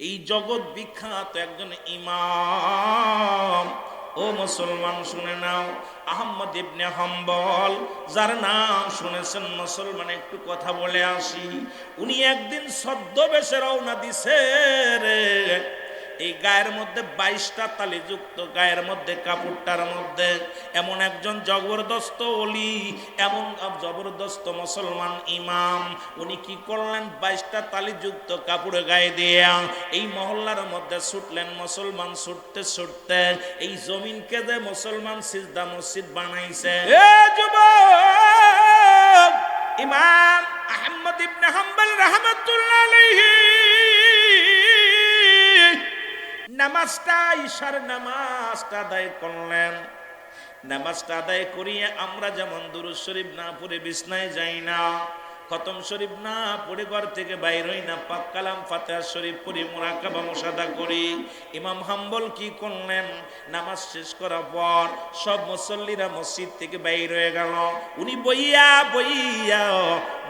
এই জগৎ বিখ্যাত একজন ইমাম, ও মুসলমান শুনে নাও, আহমদ ইবনে হাম্বল, যার নাম শুনেছেন মুসলমান। একটু কথা বলে আসি। উনি একদিন ছদ্মবেশে রওনা দিছে রে। এই গায়ের মধ্যে 22টা তালি যুক্ত, গায়ের মধ্যে কাপড়টার মধ্যে এমন একজন জবরদস্ত ওলি, এমন জবরদস্ত মুসলমান ইমাম। উনি কি করলেন? 22টা তালি যুক্ত কাপড় গায়ে দিয়ে এই মহল্লার মধ্যে ছুটলেন। মুসলমান ছুটতে ছুটতে এই জমিনকে যে মুসলমান সিজদা মসজিদ বানাইছে। এ যুবক, ইমাম আহমদ ইবনে হাম্বল রাহমাতুল্লাহ আলাইহি নামাজটা, ঈশার নামাজটা আদায় করলেন। নামাজটা আদায় করিয়ে আমরা যেমন দুরূদ শরীফ না পড়ে বিছনায় যাই না, খতম শরীফ না পড়ে ঘর থেকে বাইর হই না, পাক কালাম ফাতিহা শরীফ পড়ি, মুরাকাবা মুশাহাদা করি, ইমাম হাম্বল কি করলেন? নামাজ শেষ করার পর সব মুসল্লিরা মসজিদ থেকে বাইর হয়ে গেল। উনি বইয়া বইয়া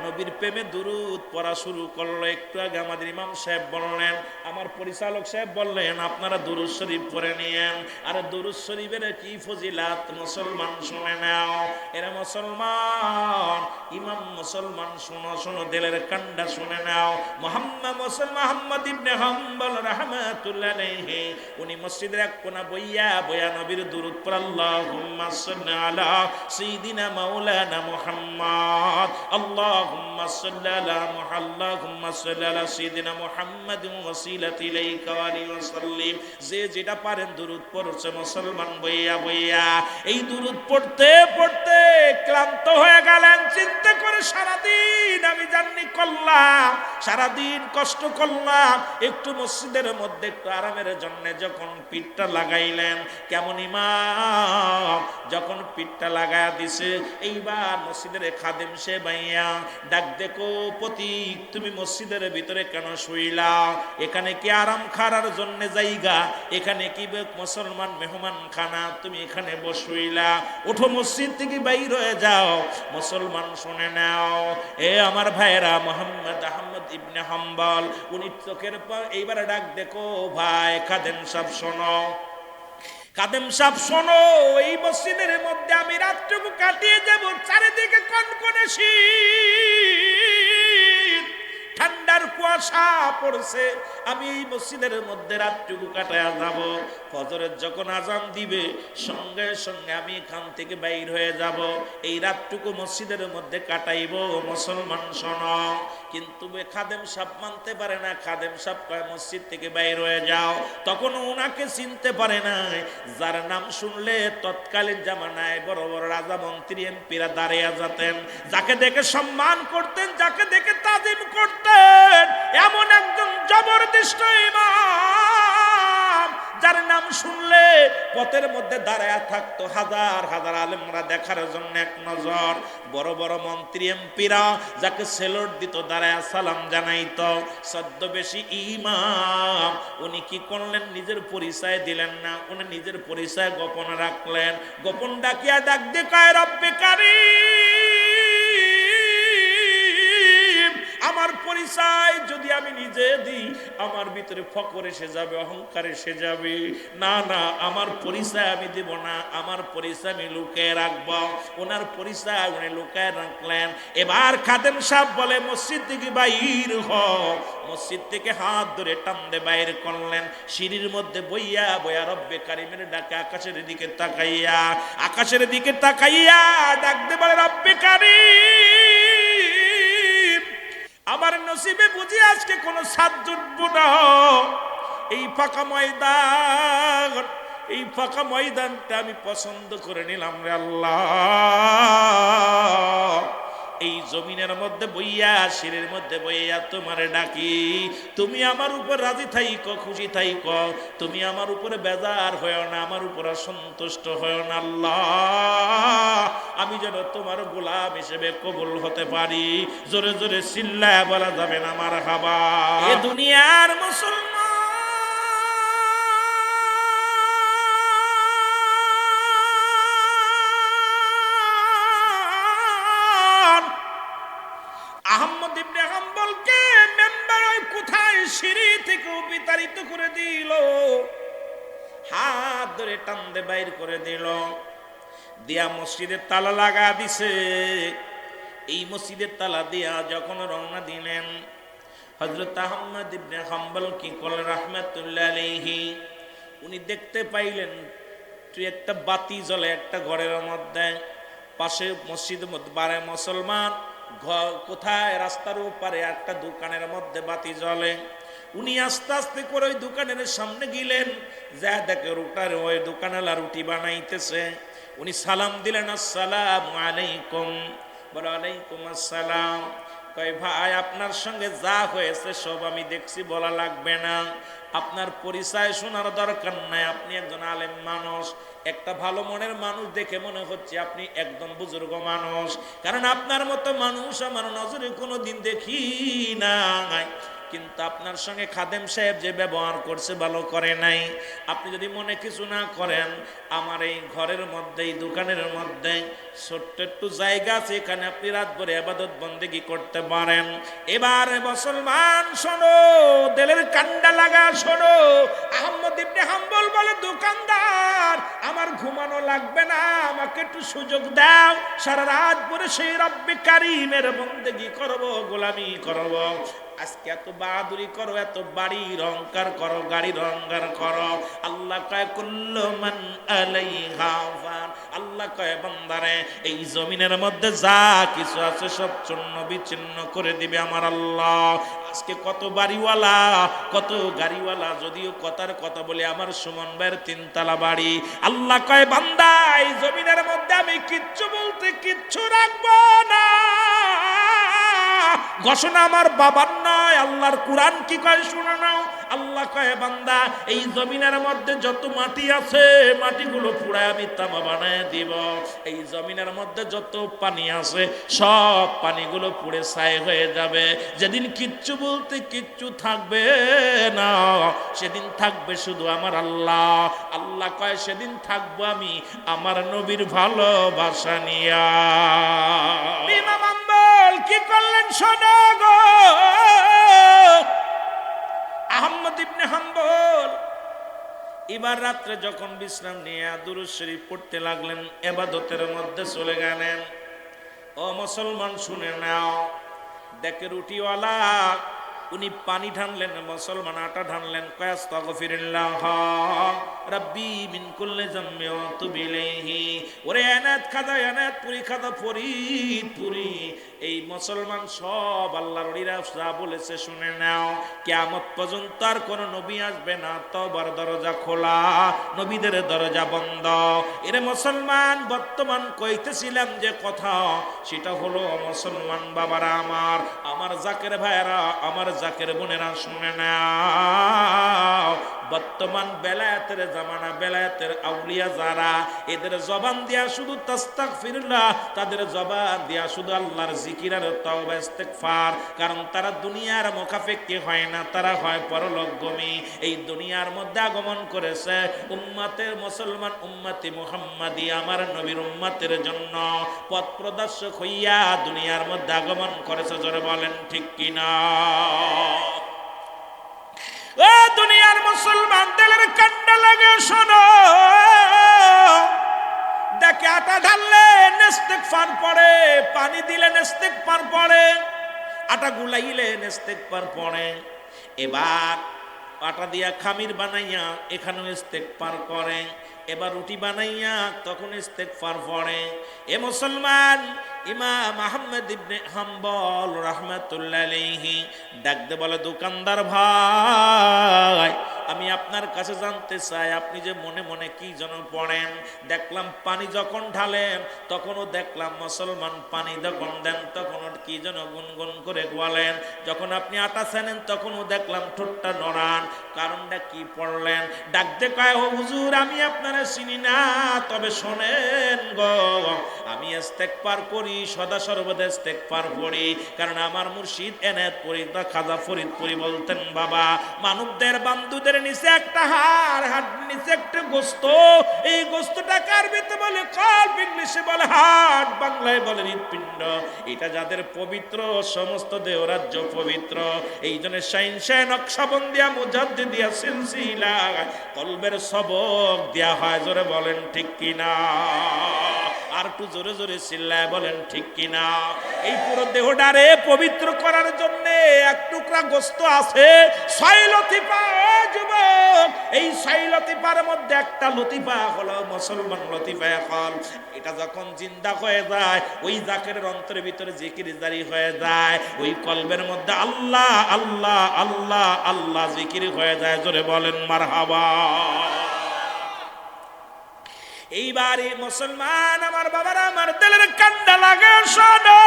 নবীর প্রেমে দুরূদ পড়া শুরু করলো। একটু আগে আমাদের ইমাম সাহেব বললেন, আমার পরিচালক সাহেব বললেন, আপনারা দুরূদ শরীফ পড়ে নিয়েন। আর দুরূদ শরীফের কি ফজিলাত মুসলমান শুনে নাও। এরা মুসলমান, ইমাম মুসলমান, শোনো শোনো, দিলের কান্ডা শুনে নাও। মুহাম্মদ ইবনে হাম্বল রাহমাতুল্লাহ আলাইহি উনি মসজিদের এক কোণা বইয়া বইয়া নবীর দুরূদ পড়ে, আল্লাহুম্মা সাল্লি আলা সাইয়্যিদিনা মাওলানা মুহাম্মদ, আল্লাহুম্মা সাল্লি আলা আল্লাহুম্মা সাল্লি আলা সাইয়্যিদিনা মুহাম্মাদিন ওয়াসিলাতি ইলাইকা ওয়া আলিহি ওয়া সাল্লিম। যে যেটা পারেন দুরূদ পড়ছে মুসলমান বইয়া বইয়া। এই দুরূদ পড়তে পড়তে ক্লান্ত হয়ে গেলেন। চিন্তা করে, সারাদিন আমি জার্নি করলাম, সারাদিন কষ্ট করলাম, একটু মসজিদের মধ্যে একটু আরামের জন্য যখন পিঠটা লাগাইলেন, কেমন ইমাম যখন পিঠটা লাগায়া দিছে, এইবার মসজিদের খাদেম সে বাইয়া ডাক, দেখো পথিক, তুমি মসজিদের ভিতরে কেন শুইলা? এখানে কি আরাম খারার জন্য জায়গা? এখানে কি মুসলমান মেহমান খানা? তুমি এখানে বসুইলা, ওঠো মসজিদ থেকে বাইর হয়ে যাও। মুসলমান শুনে নাও, এ আমার ভাইরা, মুহাম্মদ আহমদ ইবনে হাম্বল উনি চোখের পর এইবার ডাক, দেখো ভাই খাদেম সাহেব শোনো, খাদেম সাহেব শোনো, এই মসজিদের মধ্যে আমি রাতটুকু কাটিয়ে যাব। চারিদিকে কনকনে শীত, ঠান্ডার কুয়াশা পড়ছে, আমি এই মসজিদের মধ্যে রাতটুকু কাটায়া যাব। ফজরের যখন আজান দিবে সঙ্গে সঙ্গে আমি এখান থেকে বাইর হয়ে যাব। এই রাতটুকু মসজিদের মধ্যে কাটাইব। মুসলমান শোনো। কিন্তু খাদেম সাহেব মানতে পারে না। খাদেম সাহেব কয়, মসজিদ থেকে বাইর হয়ে যাও। তখন ওনাকে চিনতে পারে না, যার নাম শুনলে তৎকালীন জামানায় বড় বড় রাজা মন্ত্রী এমপিরা দাঁড়িয়ে যেতেন, যাকে দেখে সম্মান করতেন, যাকে দেখে তাজিম করতেন, এমন একজন জবরদস্ত ইমাম, যার নাম শুনলে পথের মধ্যে দাঁড়ায় থাকতো হাজার হাজার আলেমরা দেখার জন্য এক নজর। বড় বড় মন্ত্রী এমপিরা যাকে সেলুট দিত, দাঁড়ায় সালাম জানাইতো। ছদ্মবেশী ইমাম উনি কি করলেন? নিজের পরিচয় দিলেন না, উনি নিজের পরিচয় গোপন রাখলেন। গোপন ডাকিয়া ডাক দিয়ে কয়, রব্বে কারীম, আমার পরিচয় যদি আমি নিজে দিই, আমার ভিতরে ফকর এসে যাবে, অহংকার এসে যাবে। না না, আমার পরিচয় আমি দেব না, আমার পরিচয় আমি লুকিয়ে রাখবো। ওনার পরিচয় উনি লুকিয়ে রাখলেন। এবার খাদেম সাহেব বলে, মসজিদ থেকে বাইর হ। মসজিদ থেকে হাত ধরে টানতে বাইর করলেন। সিঁড়ির মধ্যে বইয়া বইয়া রব্বে কারিমের ডাকে আকাশের দিকে তাকাইয়া, আকাশের দিকে তাকাইয়া ডাকতে বলে, রব্বে কারিম, আমার নসিবে বুঝি আজকে কোনো ছাদ জুটবো না। এই ফাঁকা ময়দান, এই ফাঁকা ময়দানটা আমি পছন্দ করে নিলাম রে আল্লাহ। এই জমিনের মধ্যে বইয়া, সিঁড়ির মধ্যে বইয়া তোমারে ডাকি, তুমি আমার উপর রাজি থাইকো, খুশি থাইকো, তুমি আমার উপরে বেজার হয়েও না, আমার উপরে সন্তুষ্ট হয়েও না আল্লাহ। আমি যেন তোমার গোলাম হিসেবে কবুল হতে পারি। জোরে জোরে চিল্লায়া বলা যাবে না মারহাবা। এ দুনিয়ার মুসলমান, আহমদ ইবনে হাম্বলকে মেম্বার কোথায় সিঁড়ি থেকে উপিতারি মুক্ত করে দিল, হাত ধরে টানতে বাইর করে দিল, দিয়া মসজিদের তালা লাগা দিছে। এই মসজিদের তালা দিয়া যখন রওনা দিলেন, হযরত আহমদ ইবনে হাম্বল কি করলেন রাহমাতুল্লাহ আলাইহি, উনি দেখতে পাইলেন তুই একটা বাতি জ্বলে একটা ঘরের মধ্যে, পাশে মসজিদের মধ্যে বারে মুসলমান, কোথায় রাস্তার ওপারে একটা দোকানের মধ্যে বাতি জ্বলে। উনি আস্তে আস্তে করে ওই দোকানের সামনে গেলেন, যা দেখে রুটার ওই দোকানওয়ালা রুটি বানাইতেছে। উনি সালাম দিলেন, আসসালামু আলাইকুম। বলে ওয়ালাইকুম আসসালাম। কয় ভাই আপনার সঙ্গে যা হয়েছে সব আমি দেখছি, বলা লাগবে না, আপনার পরিচয় শোনার দরকার নাই, আপনি একজন আলেম মানুষ, একটা ভালো মনের মানুষ দেখে মনে হচ্ছে আপনি একদম বুজুর্গ মানুষ, কারণ আপনার মতো মানুষ আমার নজরে কোনোদিন দেখি নাই। কিন্তু আপনার সঙ্গে খাদেম সাহেব যে ব্যবহার করছে ভালো করে নাই। আপনি যদি মনে কিছু না করেন, আমার এই ঘরের মধ্যে, এই দোকানের মধ্যে ছোট্ট একটু জায়গা আছে, এখানে আপনি রাত ভরে ইবাদত বন্দেগী করতে পারেন। এবার মুসলমান শোনো, দিলের কান্ডা লাগা শোনো। আহমদ ইবনে হাম্বল বলে, দোকানদার আমার ঘুমানো লাগবে না, আমাকে একটু সুযোগ দাও, সারা রাত ভরে সেই রব্বে কারীমের বন্দেগী করব, গোলামি করব। আজকে এত বাহাদুরি করো, এত বাড়ির অহংকার করো, গাড়ির অহংকার করো। আল্লাহ কয় কুল্লু মান আলাইহা ফান, আল্লাহ কয় বান্দারে এই জমিনের মধ্যে যা কিছু আছে সব চূর্ণ বিচ্ছিন্ন করে দিবে আমার আল্লাহ। আজকে কত বাড়িওয়ালা, কত গাড়িওয়ালা, যদিও কথার কথা বলে আমার সুমন ভাইয়ের 3 তলা বাড়ি। আল্লাহ কয় বান্দা এই জমিনের মধ্যে আমি কিচ্ছু বলতে কিচ্ছু রাখবো না। ঘোষণা আমার বাবার নয়, আল্লাহর কুরআন কি কয় শুনে নাও। আল্লাহ কয় বান্দা এই জমিনের মধ্যে যত মাটি আছে মাটিগুলো পুড়ায় আমি তামা বানায় দিব। এই জমিনের মধ্যে যত পানি আছে সব পানিগুলো পুড়ে ছাই হয়ে যাবে। যেদিন কিচ্ছু বলতে কিচ্ছু থাকবে না, সেদিন থাকবে শুধু আমার আল্লাহ। আল্লাহ কয় সেদিন থাকবো আমি আমার নবীর ভালোবাসা নিয়া। ইমাম হাম্বল কি করলেন শোনো গো। আহমদ ইবনে হাম্বল এবার রাত্রে যখন বিশ্রাম নিয়ে দুরূদ শরীফ পড়তে লাগলেন, ইবাদতের মধ্যে চলে গেলেন। ও মুসলমান শুনে নাও, দেখে রুটিওয়ালা উনি পানি ঢানলেন, মুসলমান আটা ঢানলেন। কয় আস্তাগফিরুল্লাহ রাব্বি মিন কুল্লি যামবি ওয়া তুবু ইলাইহি। ওরে এনায়েত খাজা, এনায়েত পুরি খাজা, ফরিদ পুরি, এই মুসলমান সব আল্লাহর ওলিরা যা বলেছে শুনে নাও। কিয়ামত পর্যন্ত আর কোন নবী আসবে না, তওবার দরজা খোলা, নবীদের দরজা বন্ধ। এরে মুসলমান, বর্তমান কইতেছিলাম যে কথা, সেটা হলো মুসলমান বাবারা আমার, আমার জাকের ভাইরা, আমার জাকের বোনেরা শুনে নাও। বর্তমান বেলায়েতের জামানা, বেলায়েতের আউলিয়া যারা, এদের জবান দিয়া শুধু তাস্তাগফিরুল্লাহ, তাদের জবান দিয়া শুধু আল্লাহর জিকির আর তওবা ইস্তিগফার। কারণ তারা দুনিয়ার মুখাপেক্ষী হয় না, তারা হয় পরলোকগামী। এই দুনিয়ার মধ্যে আগমন করেছে উম্মতের, মুসলমান উম্মতি মুহাম্মাদি, আমার নবীর উম্মতের জন্য পথ প্রদর্শক হইয়া দুনিয়ার মধ্যে আগমন করেছে। জোরে বলেন ঠিক কিনা? ও দুনিয়ার মুসলমান, দিলের কান্ডা লাগে শোনো। দেখে আটা ঢাললে ইস্তিগফার পড়ে, পানি দিলে ইস্তিগফার পড়ে, আটা গুলাইলে ইস্তিগফার পড়ে। এবার আটা দিয়া খামির বানাইয়া এখানেও ইস্তিগফার করে, এবার রুটি বানাইয়া তখন ইস্তিগফার পড়ে। এ মুসলমান, ইমাম আহমদ ইবনে হাম্বল রাহমাতুল্লাহ আলাইহি ডাক দে বলে, দোকানদার ভাই, আমি আপনার কাছে জানতে চাই আপনি যে মনে মনে কি যেন পড়েন। দেখলাম পানি যখন ঢালেন তখনও দেখলাম মুসলমান, পানি যখন দেন তখনও কি যেন গুনগুন করে বলেন। যখন আপনি আটা ছানেন তখনও দেখলাম ঠোঁটটা নড়ান, কারণটা কি পড়লেন? ডাক দে কয়, ও হুজুর আমি আপনারা চিনি না, তবে শোনেন গো, আমি ইস্তেগফার করি, সদা সর্বদা ইস্তেগফার পড়ি। কারণ আমার মুর্শিদ এনায়েত পুরি খাজা ফরিদপুরি বলতেন, বাবা মানবদের বান্ধুদের নিচে একটা হাড়, হাড়ের নিচে একটা গোস্ত, এই গোস্তটা কার ভিতরে বলে কল্প, ইংলিশে বলে হার্ট, বাংলায় বলে হৃৎপিণ্ড। এটা যাদের পবিত্র, সমস্ত দেহরাজ্য পবিত্র। এই জন্য শাইন শাহ নকশবন্দিয়া মুজাদ্দিদ দিয়া সিলসিলা কলবের সবক দেয়া হয়। জোরে বলেন ঠিক কিনা? আর একটু জোরে জোরে চিল্লায় বলেন ঠিক কিনা? এই পুরো দেহটারে পবিত্র করার জন্য এক টুকরা গোস্ত আছে, 6 লতিফা। যুবক, এই 6 লতিফার মধ্যে একটা লতিফা হলো মুসলমান লতিফা। এখন এটা যখন জিন্দা হয়ে যায়, ওই জাকেরের অন্তরের ভিতরে জিকির জারি হয়ে যায়, ওই কলবের মধ্যে আল্লাহ আল্লাহ আল্লাহ আল্লাহ জিকির হয়ে যায়। জোরে বলেন মারহাবা। এইবারে মুসলমান আমার বাবারা, আমার দিলের কান্ডা লাগে শোনো।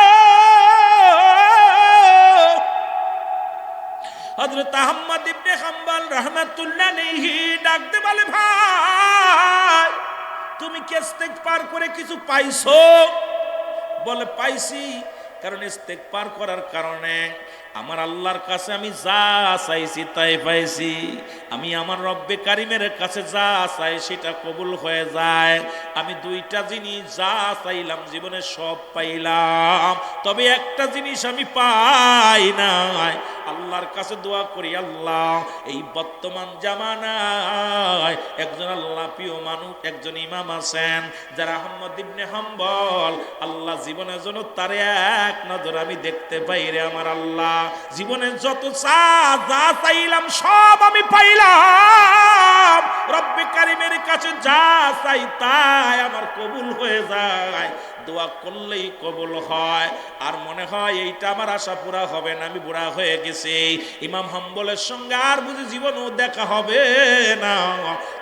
হযরত আহমদ ইবনে হাম্বল রাহমাতুল্লাহ আলাইহি ডাকতে বলে, ভাই তুমি কি ইস্তেগফার করে কিছু পাইছো? বলে পাইছি, কারণ ইস্তেগফার করার কারণে আমার আল্লাহর কাছে আমি যা চাইছি তাই পাইছি। আমি আমার রব্বে কারিমের কাছে যা চাই সেটা কবুল হয়ে যায়। আমি 2টা জিনিস যা চাইলাম জীবনে সব পাইলাম, তবে একটা জিনিস আমি পাই নাই। আল্লাহর কাছে দোয়া করি, আল্লাহ এই বর্তমান জামানায় একজন আল্লাহ প্রিয় মানুষ, একজন ইমাম আছেন যারা আহমদ ইবনে হাম্বল, আল্লাহ জীবনের জন্য তারে এক নজর আমি দেখতে পাই রে আমার আল্লাহ। জীবনে যত যা চাইলাম সব আমি পাইলাম। রব্বে কারিমের কাছে যা চাই তাই আমার কবুল হয়ে যায়। দোয়া করলেই কবুল হয়। আর মনে হয় এইটা আমার আশা পুরা হবে না, আমি বুড়া হয়ে গেছি, ইমাম হাম্বলের সঙ্গে আর বুঝি জীবনও দেখা হবে না।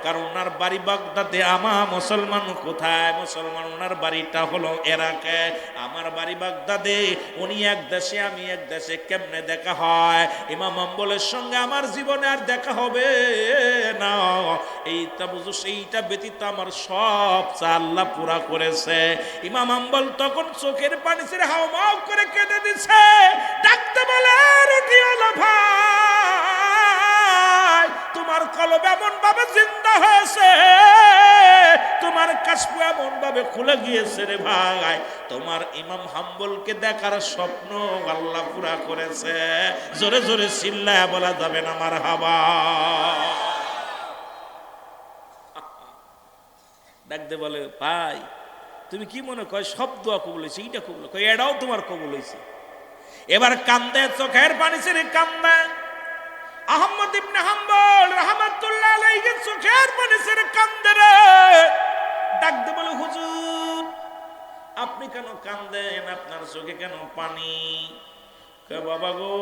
কারণ ওনার বাড়ি বাগদাদে। আমার মুসলমান কোথায়? মুসলমান ওনার বাড়িটা হলো ইরাকে, আমার বাড়ি বাগদাদে। উনি এক দেশে, আমি এক দেশে, কেমনে দেখা হয়? ইমাম হাম্বলের সঙ্গে আমার জীবনে আর দেখা হবে না। এইটা বুঝো, সেইটা ব্যতীত আমার সব চা আল্লাহ পুরা করেছে। ইমাম হাম্বল তখন চোখের পানি ছেড়ে হাওমাও করে কেঁদে দিছে, ডাকতে বলে, রুটিওয়ালা ভাই তোমার কলব এমন ভাবে জিন্দা হয়েছে, তোমার কাশফু এমন ভাবে খুলে গিয়েছে রে ভাই, তোমার ইমাম হাম্বলকে দেখার স্বপ্ন আল্লাহ পুরা করেছে। জোরে জোরে চিল্লায়া বলা যাবে না মারহাবা। ডাকতে বলে, ভাই তুমি কি মনে কয় সব দোয়া কবুল হয়েছে? এইটা কবুল কয়, এটাও তোমার কবুল হয়েছে। এবার কান্দে, চোখের পানি ছেড়ে কান্দে। আহমদ ইবনে হাম্বল রাহমাতুল্লাহ আলাইহি চোখের পানি ছেড়ে কান্দে রে। ডাকতে বলে, হুজুর আপনি কেন কান্দেন? আপনার চোখে কেন পানি? কয়, বাবা গো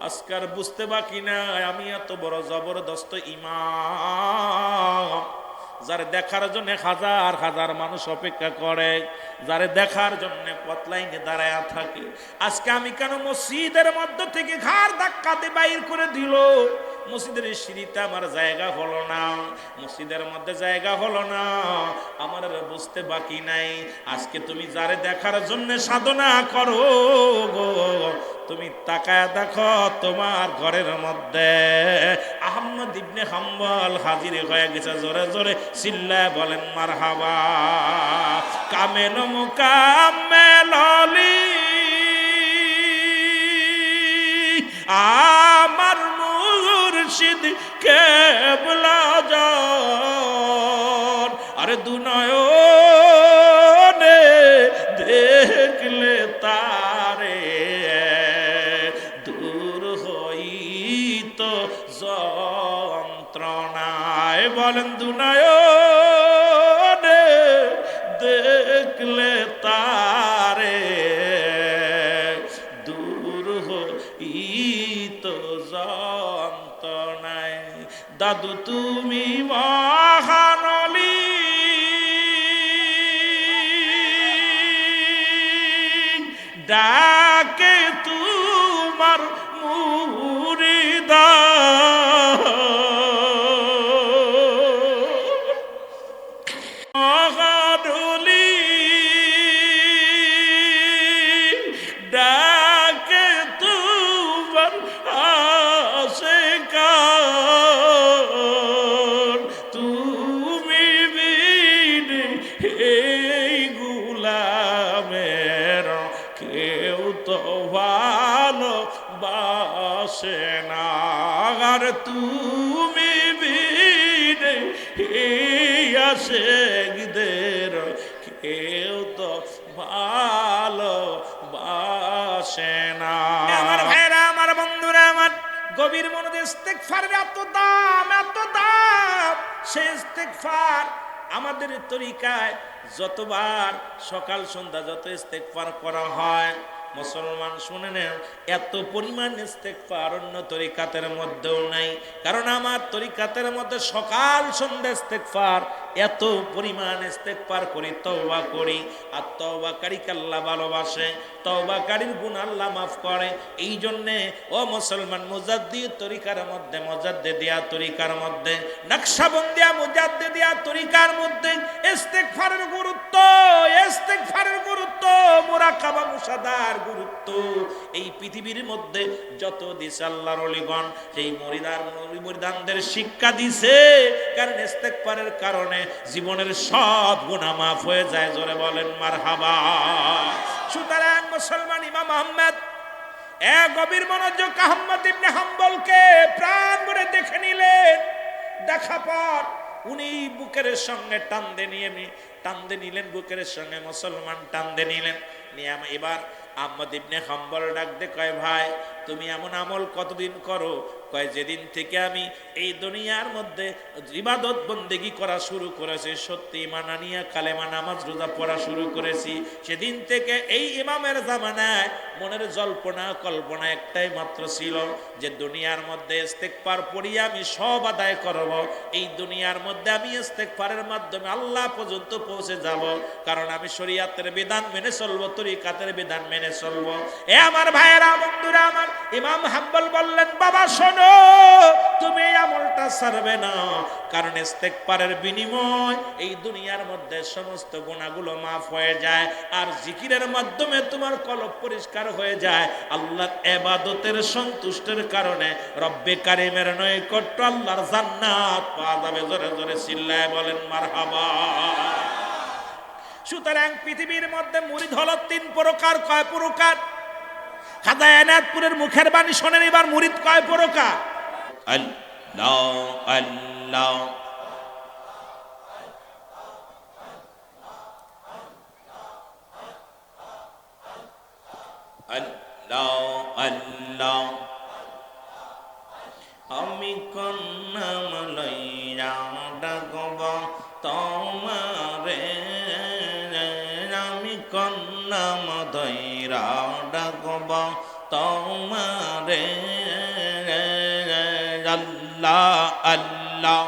আজকার বুঝতে বাকি না, আমি এত বড় জবরদস্ত ইমাম, যারে দেখার জন্য হাজার হাজার মানুষ অপেক্ষা করে, যারে দেখার জন্য পথলাইনে দাঁড়ায় থাকে। আজকে আমি কেন মসজিদের মধ্য থেকে ঘাড় ধাক্কা দিয়ে বাইর করে দিল? মসজিদের সিঁড়িতে আমার জায়গা হলো না, মসজিদের মধ্যে জায়গা হলো না, আমার বুঝতে বাকি নাই। আজকে তুমি যারে দেখার জন্য সাধনা করো গো, তুমি তাকায় দেখো তোমার ঘরের মধ্যে আহমদ ইবনে হাম্বল হাজির হয়ে গেছে। জোরে জোরে চিল্লায় বলেন মারহাবা। কামেল মুকাম্মেল আলী আমার মুর্শিদ কেবলা জান, আরে দুনয়নে দেখলে তারে দূর হইত যন্ত্রণায়। বলেন দুনয়নে দেখলে তারে দূর হইত যন্ত্রণায়। দাদু তুমি মহানলি ডাকে তোমার মুরিদা, মহানলি ডাকে তোমার আশিকা, তুমি বিনে এই গুলামের কেউ তো ভালো বাসে না। আর তুমি আশেকদের কেউ তো ভালোবাসে না। আমার ভাইরা, আমার বন্ধুরা, আমার গভীর মনোযোগ, ইস্তেগফারের এত দাম, এত দাম। সেই ইস্তেগফার আমাদের তরিকায় যতবার সকাল সন্ধ্যা যত ইস্তেগফার করা হয়, মুসলমান শুনে নেন, এত পরিমাণ ইস্তেগফার অন্য তরিকাতের মধ্যেও নাই। কারণ আমার তরিকাতের মধ্যে সকাল সন্ধ্যা ইস্তেগফার, এত পরিমাণ ইস্তেগফার করি, তওবা করি। আর তওবাকারীকে আল্লাহ ভালোবাসে, তওবাকারীর গুনাহ আল্লাহ মাফ করে। এই জন্যে ও মুসলমান, মুজাদ্দিদ তরিকার মধ্যে, মুজাদ্দিদিয়া তরিকার মধ্যে, নকশবন্দিয়া মুজাদ্দিদিয়া তরিকার মধ্যে ইস্তেগফারের গুরুত্ব, ইস্তেগফারের গুরুত্ব, মুরাকাবা মুশাদার গুরুত্ব এই পৃথিবীর মধ্যে যত দিছে আল্লাহর ওলিগণ, সেই মুরিদানদের শিক্ষা দিছে। কারণ ইস্তেগফারের কারণে জীবনের সব গুনাহ মাফ হয়ে যায়। জোরে বলেন মারহাবা। সুতরাং মুসলমান, ইমাম আহমদ গভীর মনোযোগ আহমদ ইবনে হাম্বলকে প্রাণ ভরে দেখে নিলেন। দেখা পর উনি বুকের সঙ্গে টানতে নিলেন, বুকের সঙ্গে মুসলমান টানতে নিলেন। নিয়ে এবার আহমদ ইবনে হাম্বল ডাক দে, কয় ভাই তুমি এমন আমল কতদিন করো? কয় যেদিন থেকে আমি এই দুনিয়ার মধ্যে ইবাদত বন্দেগি করা শুরু করেছি, সত্যি ঈমান আনিয়া কালেমা নামাজ রোজা পড়া শুরু করেছি, সেদিন থেকে এই ইমামের জামানায় মনের জল্পনা কল্পনা একটাই মাত্র ছিল যে দুনিয়ার মধ্যে ইস্তেগফার পড়িয়ে আমি সব আদায় করব। এই দুনিয়ার মধ্যে আমি ইস্তেগফারের মাধ্যমে আল্লাহ পর্যন্ত পৌঁছে যাব। কারণ আমি শরীয়তের বিধান মেনে চলবো, তরিকাতের বিধান মেনে চলবো। এ আমার ভাইয়েরা, বন্ধুরা আমার, ইমাম হাম্বল বললেন, বাবা শোনো, তুমি এই আমলটা ছাড়বে না। কারণ ইস্তেগফারের বিনিময় এই দুনিয়ার মধ্যে সমস্ত গুনাহগুলো মাফ হয়ে যায়। আর জিকিরের মাধ্যমে তোমার কলব পরিষ্কার হয়ে যায়। আল্লাহর ইবাদতের সন্তুষ্টের কারণে রব্বে কারিমের নৈকট্য, আল্লাহর জান্নাত পাওয়া যাবে। জোরে জোরে চিল্লায় বলেন মারহাবা। সুতরাং পৃথিবীর মধ্যে মুরিদ হলো তিন প্রকার। কয় প্রকার? খাজা এনায়েতপুরের মুখের বাণী শোনেন এবার। মুরিদ কয় প্রকার? আল্লাহ আল্লাহ, আল্লাহ আল্লাহ। আমি কোন নাম লইয়া ডাকব তোমারে, আমি কোন নাম ধইরা ডাকব তোমারে। আল্লাহ আল্লাহ।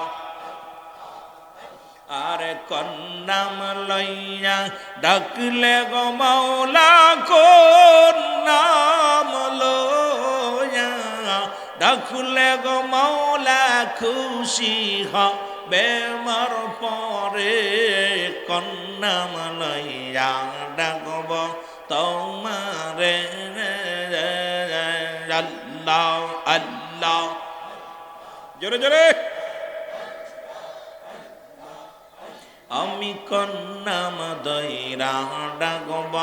আরে কোন নাম লইয়া ডাকলে গো মাওলা, কোন নাম লইয়া ডাকলে গো মাওলা খুশি হবে মোর পরে। কোন নাম লইয়া ডাকব তোমারে। আল্লাহ আল্লাহ। জোরে জোরে। আমি কোন নাম ধইরা ডাকব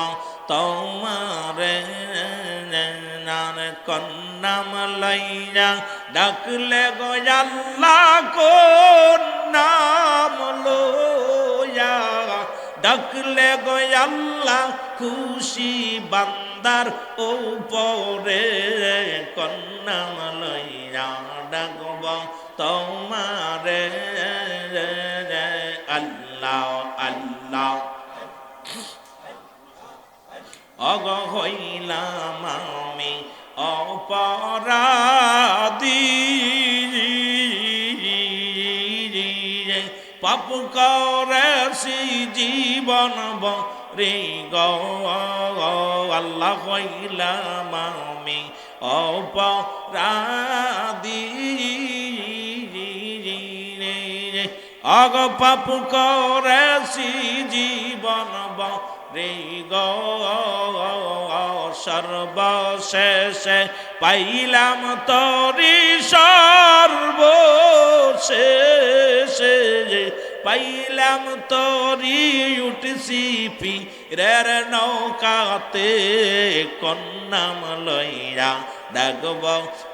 তোমারে, কোন নাম লইয়া ডাকলে গো আল্লাহ, কোন নাম লইয়া ডাকলে গো আল্লাহ খুশি বান্দার উপরে। কোন নাম লইয়া ডাকব তোমারে। আল্লাহ আল্লাহ। অগ হইলাম আমি অপরাধী, পাপ করেছি জীবন রে গো। আল্লাহ হইলাম আমি অপরাধী, অগ পাপ করেছি জীবন রে গো। সর্বশেষে পাইলাম তরি, সর্বশেষে পাইলাম তরি, উঠছি পীরের নৌকাতে। কোন নাম লইয়া ডাকব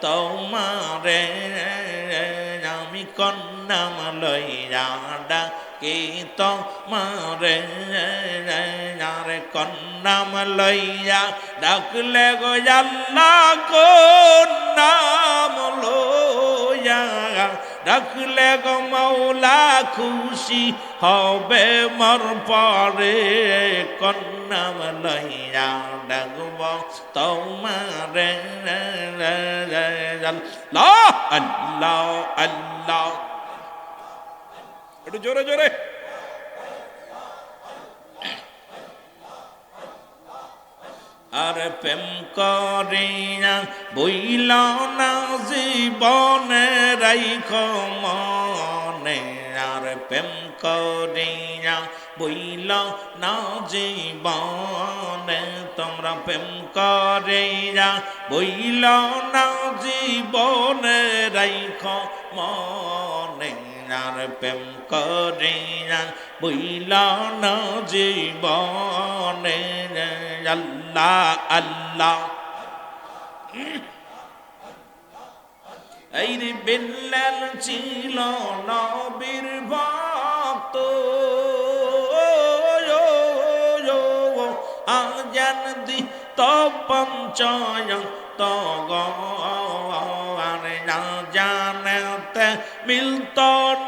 তোমারে, আমি কোন নাম লইয়া কে তো মারে আর কন্নাম লইয়া ডাকলে গো আল্লাহ কোন নাম লইয়া ডাকলে গো মৌলা খুশি হবে মর পরে কন্নাম লইয়া ডাকব তোমারে আল্লাহ আল্লাহ আল্লাহ একটু জোরে জোরে আর প্রেম করিয়া বইল না জীবনে রাইখ মনে আর প্রেম করিয়া বইল না জীবনে তোমরা প্রেম করিয়া বইল না জীবনে রাইখ মনে আর প্রেম করিয়া বইল না জীবনে আল্লাহ আল্লাহ এই রে বেল্লাল ছিল নবীর ভক্ত আজান দি তো পঞ্চয় তো গানে না জানতে মিলত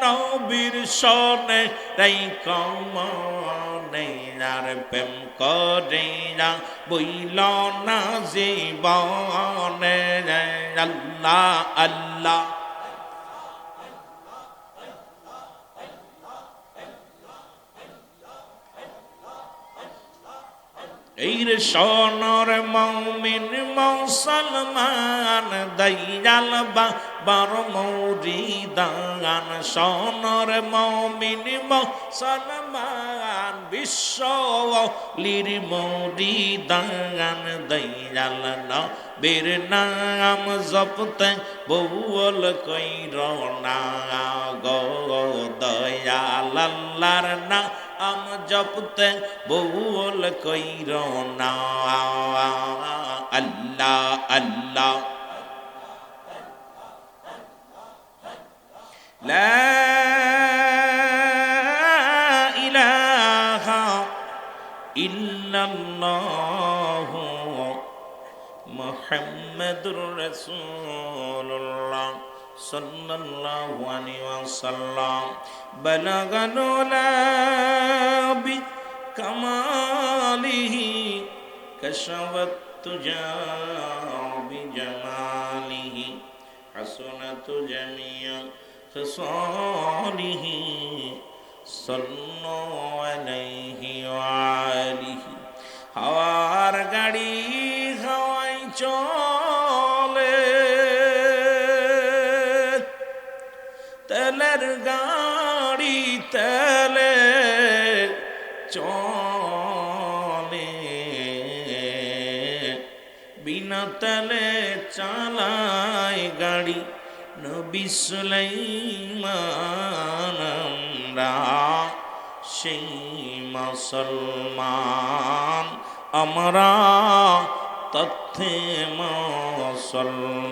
নবীর সনে রাই কমনে আর প্রেম করিয়া বইল না জীবনে আল্লাহ আল্লাহ এই রে সোনর মৌমিন মুসলমান দয়াল বাবার মৌরিদান সোনর মৌমিন মুসলমান বিশ্বলির মৌরিদান দয়াল নবীর নাম জপতে বউল কইর না গো দয়াল আল্লাহর নাম জপতে বউল কইর না আল্লাহ আল্লাহ লা ইলাহা ইল্লাল্লাহু মুহাম্মাদুর রাসূলুল্লাহ সাল্লাল্লাহু আলাইহি ওয়াসাল্লাম বালাগানুলা বি কামালিহি কাশাওয়াত তুজা বি জামালিহি হাসানাতু জামিয়া খিসালিহি সাল্লাল্লাহু আলাইহি ওয়া আলিহি হাওয়ার গাড়ি হাওয়াই চলে তেলের গাড়ি তেলে চলে বিনা তেলে চালায় গাড়ি নবী সুলাইমান আমরা সেই মুসলমান আমরা তথ্যে মুসলমান